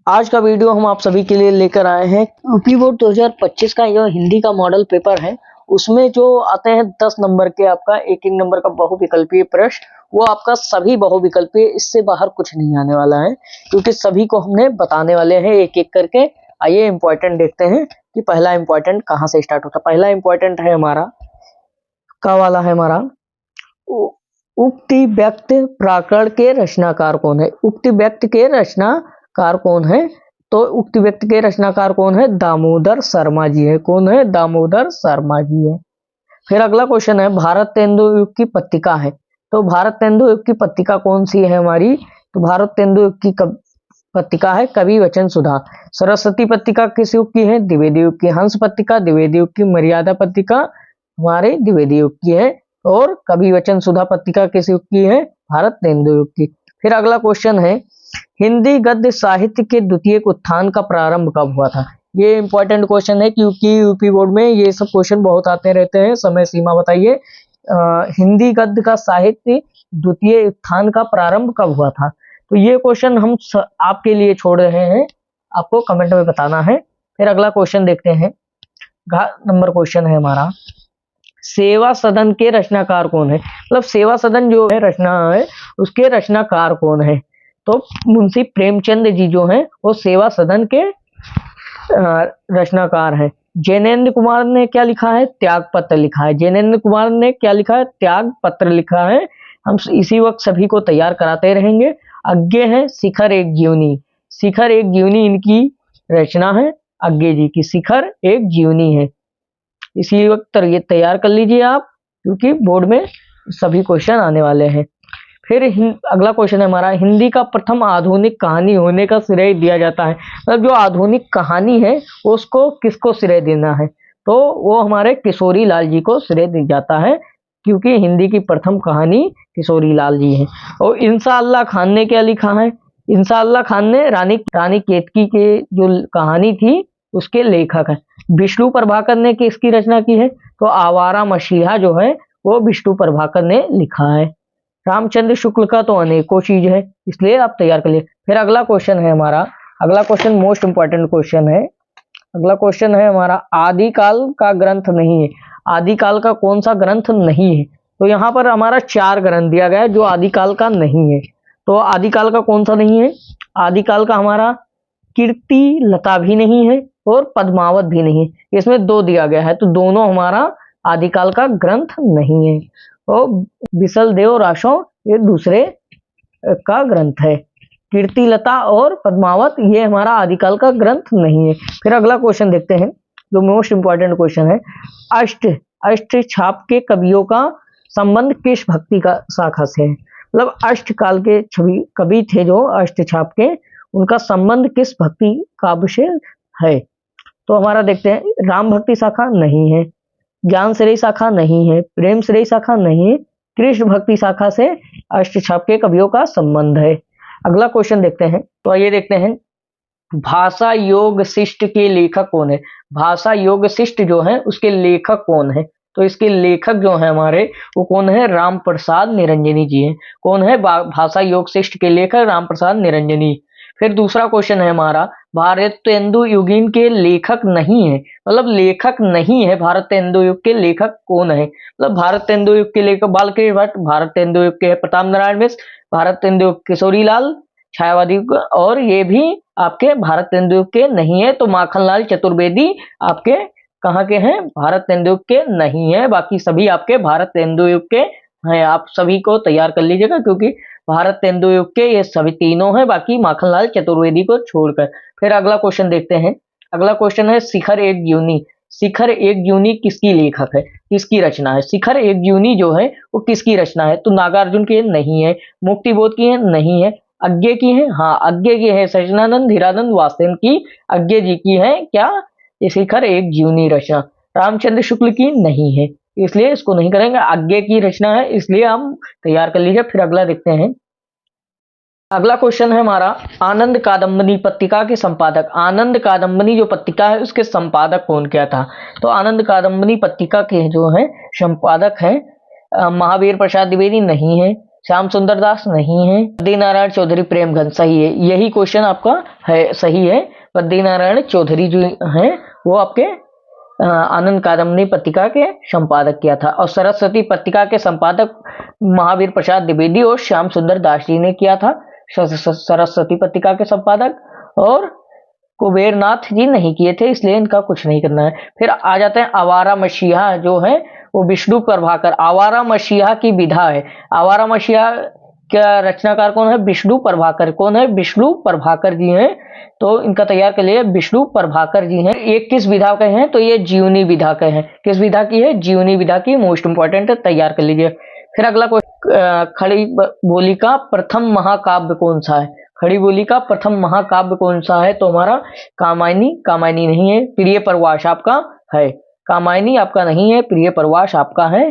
आज का वीडियो हम आप सभी के लिए लेकर आए हैं यूपी बोर्ड 2025 का जो हिंदी का मॉडल पेपर है उसमें जो आते हैं 10 नंबर के आपका एक एक नंबर का बहुविकल्पीय प्रश्न। वो आपका सभी बहुविकल्पीय, इससे बाहर कुछ नहीं आने वाला है क्योंकि सभी को हमने बताने वाले हैं एक एक करके। आइए इंपॉर्टेंट देखते हैं कि पहला इंपॉर्टेंट कहाँ से स्टार्ट होता है। पहला इंपॉर्टेंट है हमारा का वाला है हमारा उक्ति व्यक्त प्राकरण के रचनाकार कौन है। उक्ति व्यक्त के रचनाकार कौन है? तो उक्ति व्यक्त के रचनाकार कौन है? दामोदर शर्मा जी है। कौन है? दामोदर शर्मा जी है। फिर अगला क्वेश्चन है भारत तेंदु युग की पत्रिका है। तो भारत तेंदु युग की पत्रिका कौन सी है हमारी? तो भारत तेंदु युग की पत्रिका है कवि वचन सुधा। सरस्वती पत्रिका किस युग की है? द्विवेदी युग की। हंस पत्रिका द्विवेदी युग की। मर्यादा पत्रिका हमारे द्विवेदी युग की है। और कवि वचन सुधा पत्रिका किस युग की है? भारत तेंदु युग की। फिर अगला क्वेश्चन है हिंदी गद्य साहित्य के द्वितीय उत्थान का प्रारंभ कब हुआ था। ये इंपॉर्टेंट क्वेश्चन है क्योंकि यूपी बोर्ड में ये सब क्वेश्चन बहुत आते रहते हैं। समय सीमा बताइए। हिंदी गद्य का साहित्य द्वितीय उत्थान का प्रारंभ कब हुआ था? तो ये क्वेश्चन हम आपके लिए छोड़ रहे हैं, आपको कमेंट में बताना है। फिर अगला क्वेश्चन देखते हैं। नंबर क्वेश्चन है हमारा सेवा सदन के रचनाकार कौन है। मतलब सेवा सदन जो है रचना है उसके रचनाकार कौन है? तो मुंशी प्रेमचंद जी जो हैं वो सेवा सदन के रचनाकार हैं। जैनेन्द्र कुमार ने क्या लिखा है? त्याग पत्र लिखा है। जैनेन्द्र कुमार ने क्या लिखा है? त्याग पत्र लिखा है। हम इसी वक्त सभी को तैयार कराते रहेंगे। आगे है शिखर एक जीवनी। शिखर एक जीवनी इनकी रचना है। आगे जी की शिखर एक जीवनी है। इसी वक्त ये तैयार कर लीजिए आप क्योंकि बोर्ड में सभी क्वेश्चन आने वाले हैं। फिर अगला क्वेश्चन है हमारा हिंदी का प्रथम आधुनिक कहानी होने का श्रेय दिया जाता है। मतलब जो आधुनिक कहानी है उसको किसको श्रेय देना है? तो वो हमारे किशोरी लाल जी को श्रेय दिया जाता है क्योंकि हिंदी की प्रथम कहानी किशोरी लाल जी है। और इंशाअल्लाह खान ने क्या लिखा है? इंशाअल्लाह खान ने रानी केतकी के जो कहानी थी उसके लेखक है। विष्णु प्रभाकर ने किसकी रचना की है? तो आवारा मसीहा जो है वो विष्णु प्रभाकर ने लिखा है। रामचंद्र शुक्ल का तो अनेकों चीज है, इसलिए आप तैयार कर लिए। फिर अगला क्वेश्चन है हमारा, अगला क्वेश्चन मोस्ट इंपॉर्टेंट क्वेश्चन है। अगला क्वेश्चन है हमारा आदिकाल का ग्रंथ नहीं है। आदिकाल का कौन सा ग्रंथ नहीं है? तो यहाँ पर हमारा 4 ग्रंथ दिया गया है जो आदिकाल का नहीं है। तो आदिकाल का कौन सा नहीं है? आदिकाल का हमारा कीर्ति लता भी नहीं है और पद्मावत भी नहीं है। इसमें 2 दिया गया है तो दोनों हमारा आदिकाल का ग्रंथ नहीं है। और बिसल देव राशो ये दूसरे का ग्रंथ है। कीर्ति लता और पद्मावत ये हमारा आदिकाल का ग्रंथ नहीं है। फिर अगला क्वेश्चन देखते हैं जो मोस्ट इंपॉर्टेंट क्वेश्चन है अष्ट छाप के कवियों का संबंध किस भक्ति का शाखा से है। मतलब अष्ट काल के कवि थे जो अष्ट छाप के, उनका संबंध किस भक्ति काव्य से है? तो हमारा देखते हैं राम भक्ति शाखा नहीं है, ज्ञान श्रेय शाखा नहीं है, प्रेम श्रेय शाखा नहीं है, कृष्ण भक्ति शाखा से अष्टछाप के कवियों का संबंध है। अगला क्वेश्चन देखते हैं। तो ये देखते हैं भाषा योग शिष्ट के लेखक कौन है। भाषा योग शिष्ट जो है उसके लेखक कौन है? तो इसके लेखक जो है हमारे वो कौन है? राम प्रसाद निरंजनी जी हैं। कौन है? भाषा योग शिष्ट के लेखक राम प्रसाद निरंजनी। फिर दूसरा क्वेश्चन है हमारा भारत तेंदु युगीन के लेखक नहीं है। मतलब लेखक नहीं है भारत तेंदु युग के लेखक कौन है? मतलब भारत तेंदु युग के लेखक बालकृष्ण भट्ट, भारत तेंदु युग के प्रताप नारायण मिश्र, भारत तेंदु युग किशोरी लाल छायावादी, और ये भी आपके भारत तेंदु युग के नहीं है। तो माखनलाल चतुर्वेदी आपके कहाँ के हैं? भारत तेंदु युग के नहीं है। बाकी सभी आपके भारत तेंदु युग के हैं। आप सभी को तैयार कर लीजिएगा क्योंकि भारत तेंदु युग के ये सभी तीनों हैं, बाकी माखनलाल चतुर्वेदी को छोड़कर। फिर अगला क्वेश्चन देखते हैं। अगला क्वेश्चन है शिखर एक जीवनी। शिखर एक जीवनी किसकी लेखक है, किसकी रचना है? शिखर एक जीवनी जो है वो किसकी रचना है? तो नागार्जुन की नहीं है, मुक्तिबोध की है नहीं है, अज्ञे की है, हाँ अज्ञे की है, सच्चिदानंद हीरानंद वासदेव की अज्ञे जी की है क्या ये शिखर एक जीवनी रचना। रामचंद्र शुक्ल की नहीं है इसलिए इसको नहीं करेंगे। अज्ञे की रचना है इसलिए हम तैयार कर लीजिए। फिर अगला देखते हैं। अगला क्वेश्चन है हमारा आनंद कादंबनी पत्रिका के संपादक। आनंद कादंबनी जो पत्रिका है उसके संपादक कौन क्या था? तो आनंद कादंबनी पत्रिका के जो है संपादक है महावीर प्रसाद द्विवेदी नहीं है, श्याम सुंदर दास नहीं है। बद्रीनारायण चौधरी प्रेमगंज सही है, यही क्वेश्चन आपका है, सही है। बद्रीनारायण चौधरी जो हैं वो आपके आनंद कादम्बनी पत्रिका के संपादक किया था। और सरस्वती पत्रिका के संपादक महावीर प्रसाद द्विवेदी और श्याम सुंदर दास जी ने किया था, सरस्वती पत्रिका के संपादक। और कुबेरनाथ जी नहीं किए थे, इसलिए इनका कुछ नहीं करना है। फिर आ जाते हैं आवारा मसीहा जो है वो विष्णु प्रभाकर। आवारा मसीहा की विधा है, आवारा मसीहा का रचनाकार कौन है? विष्णु प्रभाकर। कौन है? विष्णु प्रभाकर जी हैं। तो इनका तैयार कर लिए, विष्णु प्रभाकर जी हैं। ये किस विधा के हैं? तो ये जीवनी विधा के हैं। किस विधा की है? जीवनी विधा की। मोस्ट इंपॉर्टेंट है, तैयार कर लीजिए। फिर अगला क्वेश्चन, खड़ी बोली का प्रथम महाकाव्य कौन सा है? खड़ी बोली का प्रथम महाकाव्य कौन सा है? तो हमारा कामायनी। कामायनी नहीं है। प्रिय प्रवास आपका है, कामायनी आपका नहीं है, प्रिय प्रवास आपका है।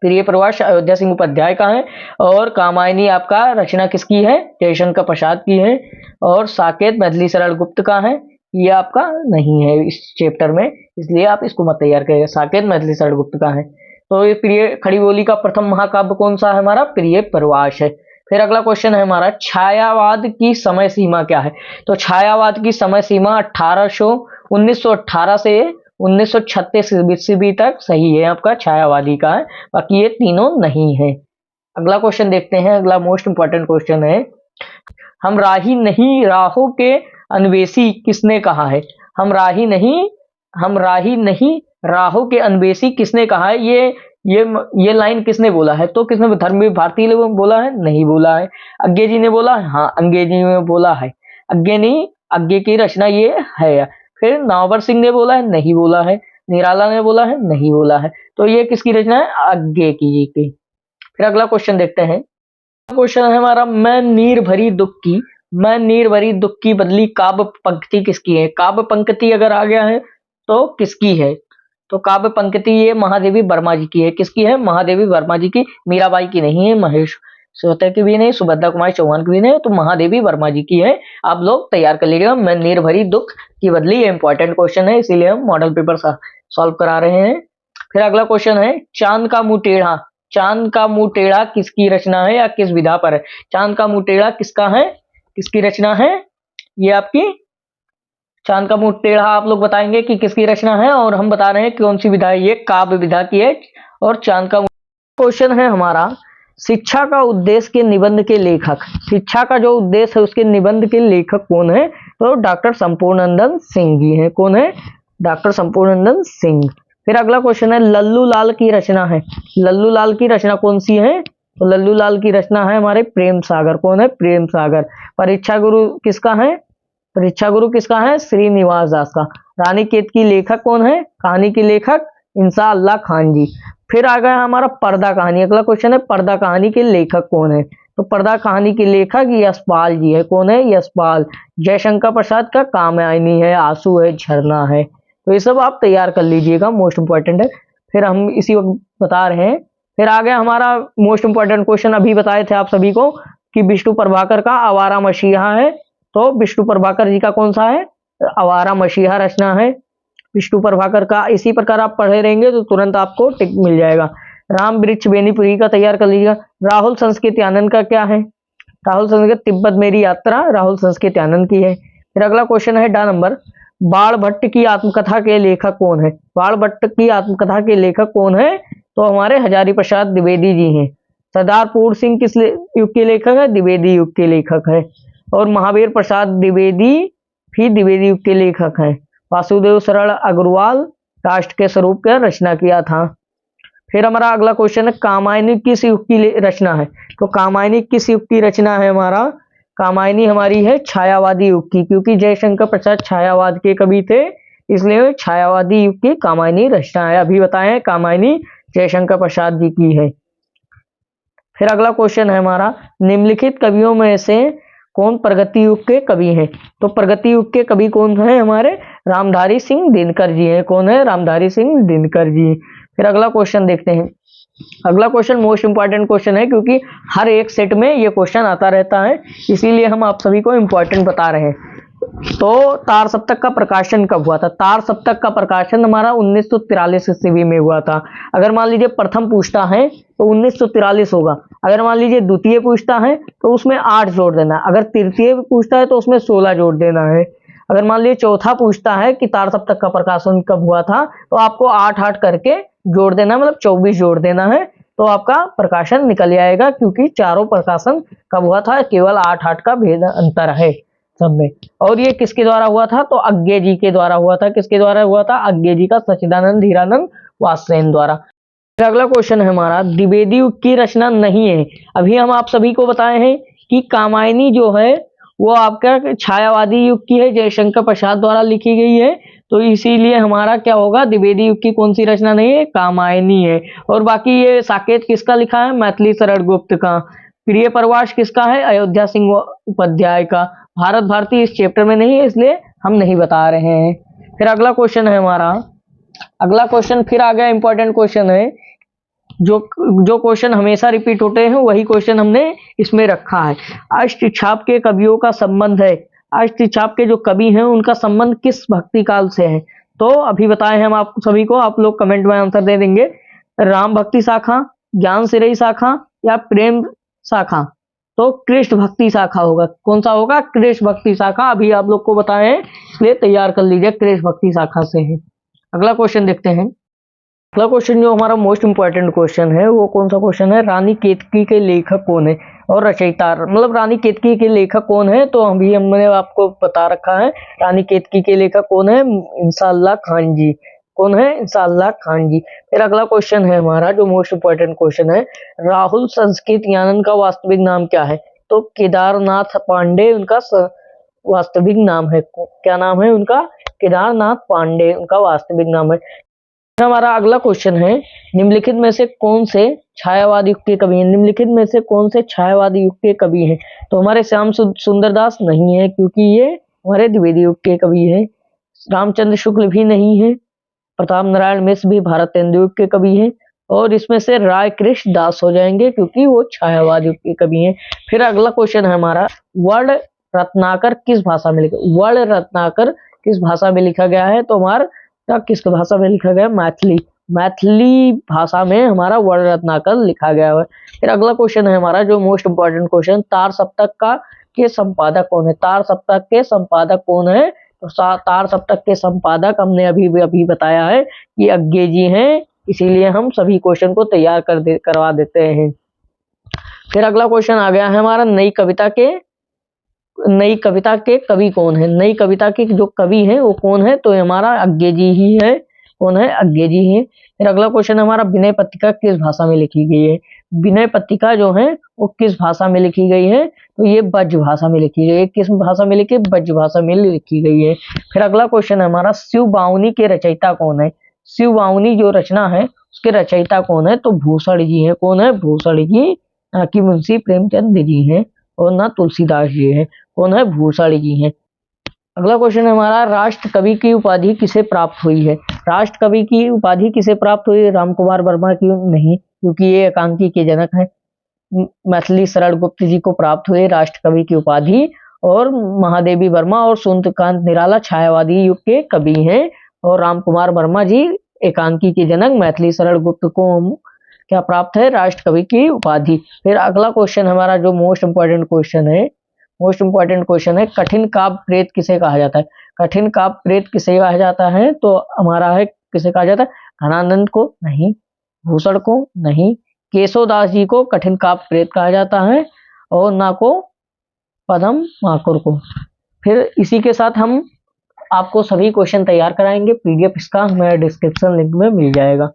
प्रिय प्रवास अयोध्या सिंह उपाध्याय का है। और कामायनी आपका रचना किसकी है? जयशंकर प्रसाद की है। और साकेत मैथिली शरण गुप्त का है, ये आपका नहीं है इस चैप्टर में, इसलिए आप इसको मत तैयार करिएगा। साकेत मैथिली शरण गुप्त का है। तो ये प्रिय खड़ी बोली का प्रथम महाकाव्य कौन सा है? हमारा प्रिय प्रवास है। फिर अगला क्वेश्चन है हमारा, छायावाद की समय सीमा क्या है? तो छायावाद की समय सीमा 1918 से 1936 ईस्वी तक सही है, आपका छायावादी का है, बाकी ये तीनों नहीं है। अगला क्वेश्चन देखते हैं। अगला मोस्ट इंपॉर्टेंट क्वेश्चन है, हम राही नहीं राहों के अन्वेषी किसने कहा है? हम राही नहीं राहों के अन्वेषी किसने कहा है? ये लाइन किसने बोला है? तो किसने? धर्मवीर भारती ने बोला है? नहीं बोला है। अज्ञे जी ने बोला है? हाँ, अज्ञे जी ने बोला है। अज्ञे की रचना ये है। फिर नावबर सिंह ने बोला है? नहीं बोला है। निराला ने बोला है? नहीं बोला है। तो ये किसकी रचना है? अज्ञे की। फिर अगला क्वेश्चन देखते हैं। क्वेश्चन है हमारा, मैं नीर भरी दुख की बदली काव्य पंक्ति किसकी है? काव्य पंक्ति अगर आ गया है तो किसकी है? तो काव्य पंक्ति ये महादेवी वर्मा जी की है। किसकी है? महादेवी वर्मा जी की। मीराबाई की नहीं है, महेश श्रोता की भी नहीं, सुभद्रा कुमारी चौहान की भी नहीं, तो महादेवी वर्मा जी की है। आप लोग तैयार कर लीजिएगा। मैं नीर भरी दुख की बदली, ये इंपॉर्टेंट क्वेश्चन है, इसीलिए हम मॉडल पेपर सॉल्व करा रहे हैं। फिर अगला क्वेश्चन है, चांद का मुंह टेढ़ा किसकी रचना है या किस विधा पर है? चांद का मुंह टेढ़ा किसका है? किसकी रचना है? ये आपकी चांद का मुंह टेढ़ा आप लोग बताएंगे कि किसकी रचना है, और हम बता रहे हैं कौन सी विधा है। ये काव्य विधा की है। और चांद का क्वेश्चन है हमारा, शिक्षा का उद्देश्य के निबंध के लेखक। शिक्षा का जो उद्देश्य है उसके निबंध के लेखक कौन है? तो डॉक्टर संपूर्णानंद सिंह जी हैं। कौन है? डॉक्टर संपूर्णानंद सिंह। फिर अगला क्वेश्चन है, लल्लू लाल की रचना है। लल्लू लाल की रचना कौन सी है? तो लल्लू लाल की रचना है हमारे प्रेम सागर। कौन है? प्रेम सागर। परीक्षा गुरु किसका है? परीक्षा गुरु किसका है? श्रीनिवास दास का। रानी केत की लेखक कौन है? कहानी की लेखक इंसा अल्लाह खान जी। फिर आ गया हमारा पर्दा कहानी। अगला क्वेश्चन है, पर्दा कहानी के लेखक कौन है? तो पर्दा कहानी के लेखक यशपाल जी है। कौन है? यशपाल। जयशंकर प्रसाद का कामयानी है, आंसू है, झरना है। तो ये सब आप तैयार कर लीजिएगा, मोस्ट इंपॉर्टेंट है। फिर हम इसी वक्त बता रहे हैं। फिर आ गया हमारा मोस्ट इंपॉर्टेंट क्वेश्चन, अभी बताए थे आप सभी को कि विष्णु प्रभाकर का आवारा मसीहा है। तो विष्णु प्रभाकर जी का कौन सा है? आवारा मसीहा रचना है विष्णु प्रभाकर का। इसी प्रकार आप पढ़े रहेंगे तो तुरंत आपको टिक मिल जाएगा। राम वृक्ष बेनीपुरी का तैयार कर लीजिएगा। राहुल संस्कृति आनंद का क्या है? राहुल संस्कृत तिब्बत मेरी यात्रा राहुल संस्कृति आनंद की है। फिर अगला क्वेश्चन है डा नंबर, बाण भट्ट की आत्मकथा के लेखक कौन है? बाण भट्ट की आत्मकथा के लेखक कौन है? तो हमारे हजारी प्रसाद द्विवेदी जी हैं। सरदार पूर्ण सिंह किस युग के लेखक है? द्विवेदी युग के लेखक है। और महावीर प्रसाद द्विवेदी भी द्विवेदी युग के लेखक हैं। वासुदेव शरण अग्रवाल राष्ट्र के स्वरूप का रचना किया था। फिर हमारा अगला क्वेश्चन है, कामायनी किस युग की रचना है? तो कामायनी किस युग की रचना है? हमारा कामायनी हमारी है छायावादी युग की, क्योंकि जयशंकर प्रसाद छायावाद के कवि थे, इसलिए छायावादी युग की कामायनी रचना है। अभी बताएं, कामायनी जयशंकर प्रसाद जी की है। फिर अगला क्वेश्चन है हमारा, निम्नलिखित कवियों में से कौन प्रगति युग के कवि हैं? तो प्रगति युग के कवि कौन है? हमारे रामधारी सिंह दिनकर जी हैं। कौन है? रामधारी सिंह दिनकर जी। फिर अगला क्वेश्चन देखते हैं। अगला क्वेश्चन मोस्ट इंपॉर्टेंट क्वेश्चन है, क्योंकि हर एक सेट में ये क्वेश्चन आता रहता है, इसीलिए हम आप सभी को इंपॉर्टेंट बता रहे हैं। तो तार सप्तक का प्रकाशन कब हुआ था? तार सप्तक का प्रकाशन हमारा 1943 ईस्वी में हुआ था। अगर मान लीजिए प्रथम पूछता है तो 1943 होगा। अगर मान लीजिए द्वितीय पूछता है तो उसमें 8 जोड़ देना है। अगर तृतीय पूछता है तो उसमें 16 जोड़ देना है। अगर मान लीजिए चौथा पूछता है कि तार सप्तक का प्रकाशन कब हुआ था, तो आपको 8-8 करके जोड़ देना, मतलब 24 जोड़ देना है, तो आपका प्रकाशन निकल जाएगा, क्योंकि चारों प्रकाशन कब हुआ था, केवल 8-8 का भेद अंतर है सब में। और ये किसके द्वारा हुआ था? तो अज्ञे जी के द्वारा हुआ था। किसके द्वारा हुआ था? अज्ञे जी का सच्चिदानंद हीरानंद वात्स्ययन द्वारा। फिर अगला क्वेश्चन है हमारा, द्विवेदी युग की रचना नहीं है। अभी हम आप सभी को बताए हैं कि कामायनी जो है वो आपका छायावादी युग की है, जयशंकर प्रसाद द्वारा लिखी गई है, तो इसीलिए हमारा क्या होगा, द्विवेदी युग की कौन सी रचना नहीं है? कामायनी है। और बाकी ये साकेत किसका लिखा है? मैथिली शरण गुप्त का। प्रिय प्रवास किसका है? अयोध्या सिंह उपाध्याय का। भारत भारती इस चैप्टर में नहीं है, इसलिए हम नहीं बता रहे हैं। फिर अगला क्वेश्चन है हमारा, अगला क्वेश्चन फिर आ गया, इंपॉर्टेंट क्वेश्चन है। जो जो क्वेश्चन हमेशा रिपीट होते हैं वही क्वेश्चन हमने इसमें रखा है। अष्टछाप के कवियों का संबंध है, अष्टछाप के जो कवि हैं उनका संबंध किस भक्ति काल से है? तो अभी बताए हैं हम आप सभी को, आप लोग कमेंट में आंसर दे देंगे। राम भक्ति शाखा, ज्ञान श्रेयी शाखा या प्रेम शाखा? तो कृष्ण भक्ति शाखा होगा। कौन सा होगा? कृष्ण भक्ति शाखा। अभी आप लोग को बताए हैं, इसलिए तैयार कर लीजिए, कृष्ण भक्ति शाखा से है। अगला क्वेश्चन देखते हैं। अगला क्वेश्चन जो हमारा मोस्ट इंपॉर्टेंट क्वेश्चन है वो कौन सा क्वेश्चन है? रानी केतकी के लेखक कौन है और रचयिता, मतलब रानी केतकी के लेखक कौन है? तो अभी हमने आपको बता रखा है, रानी केतकी के लेखक कौन है? इंशाअल्लाह खान जी। कौन है? इंशाअल्लाह खान जी। फिर अगला क्वेश्चन है हमारा जो मोस्ट इंपॉर्टेंट क्वेश्चन है, राहुल संस्कृत यानन का वास्तविक नाम क्या है? तो केदारनाथ पांडे उनका वास्तविक नाम है। क्या नाम है उनका? केदारनाथ पांडे उनका वास्तविक नाम है। हमारा अगला क्वेश्चन है, निम्नलिखित में से कौन से छायावाद युग के कवि हैं? निम्नलिखित में से कौन से छायावादी युग के कवि हैं? तो हमारे श्याम सुंदरदास नहीं है, क्योंकि ये हमारे द्विवेदी युग के कवि हैं। रामचंद्र शुक्ल भी नहीं है। प्रताप नारायण मिश्र भी भारतेंदु युग के कवि हैं। और इसमें से राय कृष्ण दास हो जाएंगे, क्योंकि वो छायावाद युग के कवि हैं। फिर अगला क्वेश्चन है हमारा, वर्ण रत्नाकर किस भाषा में लिखा? वर्ण रत्नाकर किस भाषा में लिखा गया है? तो हमारा किस भाषा में लिखा गया? मैथिली। मैथिली भाषा में हमारा वर्ण रत्नाकर लिखा गया है। फिर अगला क्वेश्चन है हमारा जो मोस्ट इंपॉर्टेंट क्वेश्चन, तार सप्तक का के संपादक कौन है? तार सप्तक के संपादक कौन है? तो तार सप्तक के संपादक हमने अभी बताया है कि अज्ञे जी हैं, इसीलिए हम सभी क्वेश्चन को तैयार करवा देते हैं। फिर अगला क्वेश्चन आ गया है हमारा, नई कविता के कवि कौन है? नई कविता के जो कवि हैं वो कौन है? तो हमारा अज्ञे जी ही है। कौन है? अज्ञे जी है। फिर अगला क्वेश्चन हमारा, विनय पत्रिका किस भाषा में लिखी गई है? विनय पत्रिका जो है वो किस भाषा में लिखी गई है? तो ये ब्रज भाषा में लिखी गई है। किस भाषा में लिखी? ब्रज भाषा में लिखी गई है। फिर अगला क्वेश्चन है हमारा, शिव बावनी के रचयिता कौन है? शिव बावनी जो रचना है उसके रचयिता कौन है? तो भूषण जी है। कौन है? भूषण जी, ना कि मुंशी प्रेमचंद जी है और ना तुलसीदास जी है। कौन है? भूषण जी हैं। अगला क्वेश्चन है हमारा, राष्ट्र कवि की उपाधि किसे प्राप्त हुई है? राष्ट्र कवि की उपाधि किसे प्राप्त हुई? राम कुमार वर्मा की नहीं, क्योंकि ये एकांकी के जनक हैं। मैथिली शरण गुप्त जी को प्राप्त हुई राष्ट्र कवि की उपाधि, और महादेवी वर्मा और सुंदरकांत निराला छायावादी युग के कवि हैं, और राम कुमार वर्मा जी एकांकी के जनक मैथिली शरण गुप्त को क्या प्राप्त है? राष्ट्र कवि की उपाधि। फिर अगला क्वेश्चन हमारा जो मोस्ट इंपॉर्टेंट क्वेश्चन है, कठिन काव्य प्रेत किसे कहा जाता है? कठिन काव्य प्रेत किसे कहा जाता है? तो हमारा है, किसे कहा जाता है? घनानंद को नहीं, भूषण को नहीं, केशवदास जी को कठिन काव्य प्रेत कहा जाता है, और ना को पदम माकुर को। फिर इसी के साथ हम आपको सभी क्वेश्चन तैयार कराएंगे। पीडीएफ इसका हमारे डिस्क्रिप्शन लिंक में मिल जाएगा।